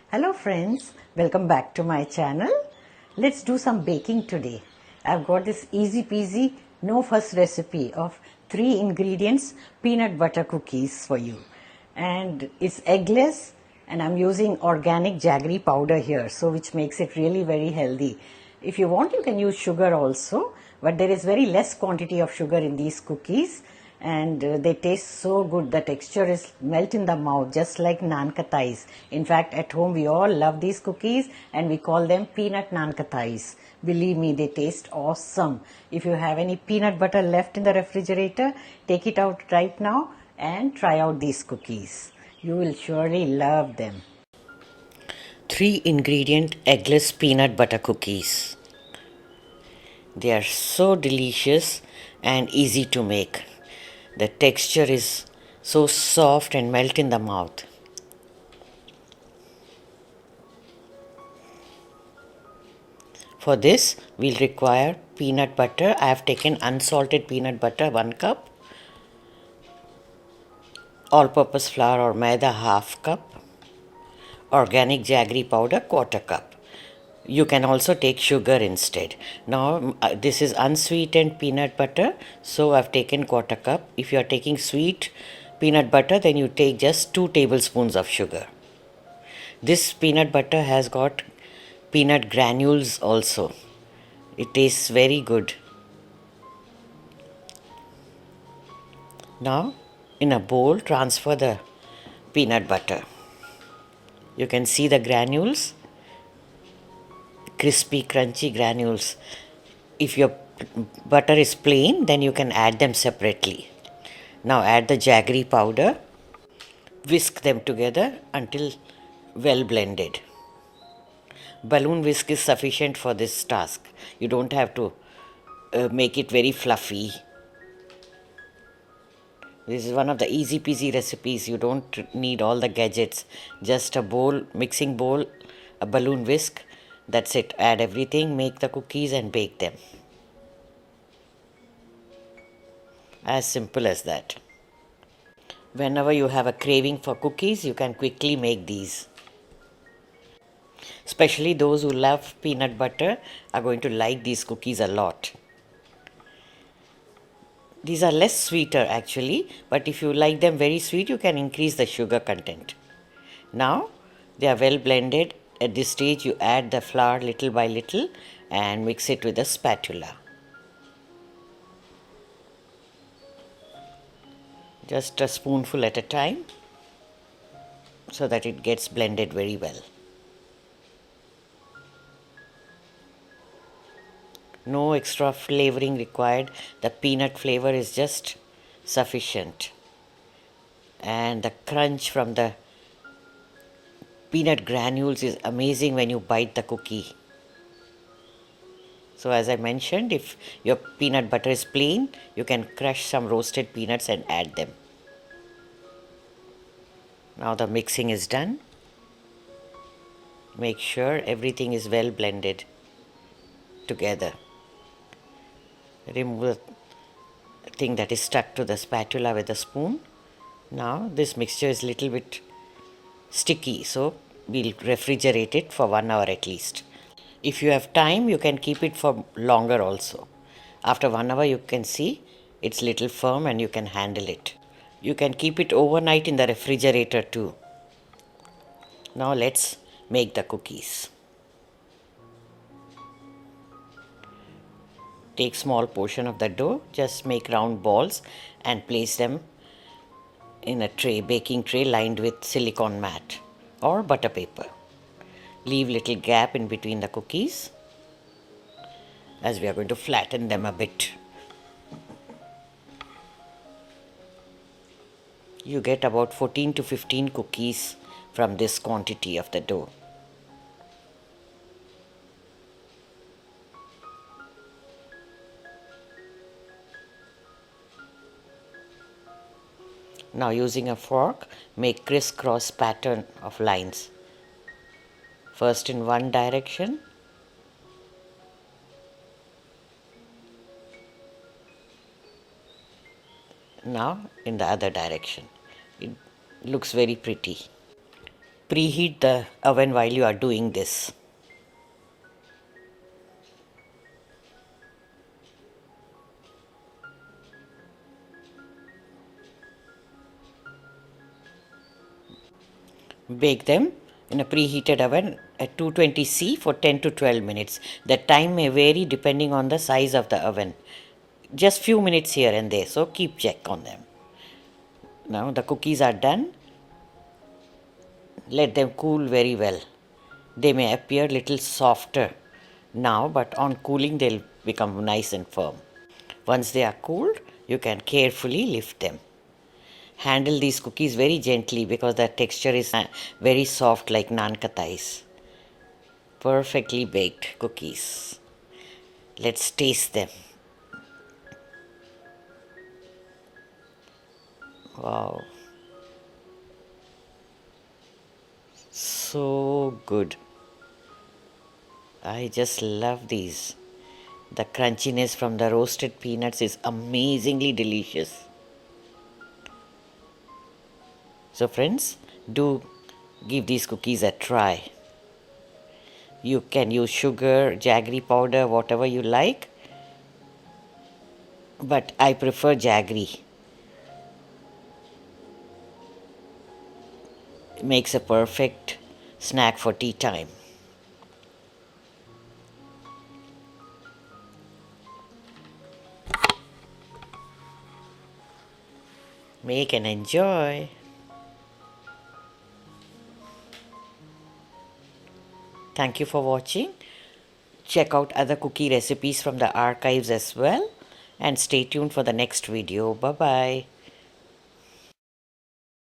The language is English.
Hello friends, welcome back to my channel. Let's do some baking today. I've got this easy peasy no fuss recipe of 3 ingredients peanut butter cookies for you. And it's eggless and I'm using organic jaggery powder here, so which makes it really very healthy. If you want, you can use sugar also, but there is very less quantity of sugar in these cookies. And they taste so good. The texture is melt in the mouth, just like naan katais. In fact, at home we all love these cookies and we call them peanut naan katais. Believe me, they taste awesome. If you have any peanut butter left in the refrigerator, take it out right now and try out these cookies. You will surely love them. 3 ingredient eggless peanut butter cookies. They are so delicious and easy to make. The texture is so soft and melt in the mouth. For this, we'll require peanut butter. I have taken unsalted peanut butter 1 cup, all-purpose flour or Maida half cup, organic jaggery powder 1/4 cup. You can also take sugar instead. Now this is unsweetened peanut butter, so I've taken 1/4 cup. If you are taking sweet peanut butter, then you take just 2 tablespoons of sugar. This peanut butter has got peanut granules also. It tastes very good. Now in a bowl, transfer the peanut butter. You can see the granules, crispy crunchy granules. If your butter is plain, then you can add them separately. Now add the jaggery powder. Whisk them together until well blended. Balloon whisk is sufficient for this task. You don't have to make it very fluffy. This is one of the easy peasy recipes. You don't need all the gadgets. Just a bowl, mixing bowl, a balloon whisk. That's it. Add everything, make the cookies and bake them. As simple as that. Whenever you have a craving for cookies, you can quickly make these. Especially those who love peanut butter are going to like these cookies a lot. These are less sweeter actually, but if you like them very sweet, you can increase the sugar content. Now they are well blended. At this stage, you add the flour little by little and mix it with a spatula. Just a spoonful at a time so that it gets blended very well. No extra flavoring required. The peanut flavor is just sufficient. And the crunch from the peanut granules is amazing when you bite the cookie. So as I mentioned, if your peanut butter is plain, you can crush some roasted peanuts and add them. Now the mixing is done. Make sure everything is well blended together. Remove the thing that is stuck to the spatula with a spoon. Now this mixture is little bit sticky, so we'll refrigerate it for 1 hour at least. If you have time, you can keep it for longer also. After 1 hour, you can see it's little firm and you can handle it. You can keep it overnight in the refrigerator too. Now let's make the cookies. Take small portion of the dough, just make round balls and place them in a tray, baking tray lined with silicone mat or butter paper. Leave little gap in between the cookies as we are going to flatten them a bit. You get about 14 to 15 cookies from this quantity of the dough. Now using a fork, make crisscross pattern of lines. First in one direction, now in the other direction. It looks very pretty. preheat the oven while you are doing this. Bake them in a preheated oven at 220 C for 10 to 12 minutes. The time may vary depending on the size of the oven. Just few minutes here and there, so keep check on them. Now the cookies are done. Let them cool very well. They may appear little softer now, but on cooling they'll become nice and firm. Once they are cooled, you can carefully lift them. Handle these cookies very gently because the texture is very soft like naan katais. Perfectly baked cookies. Let's taste them. Wow. So good. I just love these. The crunchiness from the roasted peanuts is amazingly delicious. So friends, do give these cookies a try. You can use sugar, jaggery powder, whatever you like. But I prefer jaggery. It makes a perfect snack for tea time. Make and enjoy. Thank you for watching. Check out other cookie recipes from the archives as well. And stay tuned for the next video. Bye bye.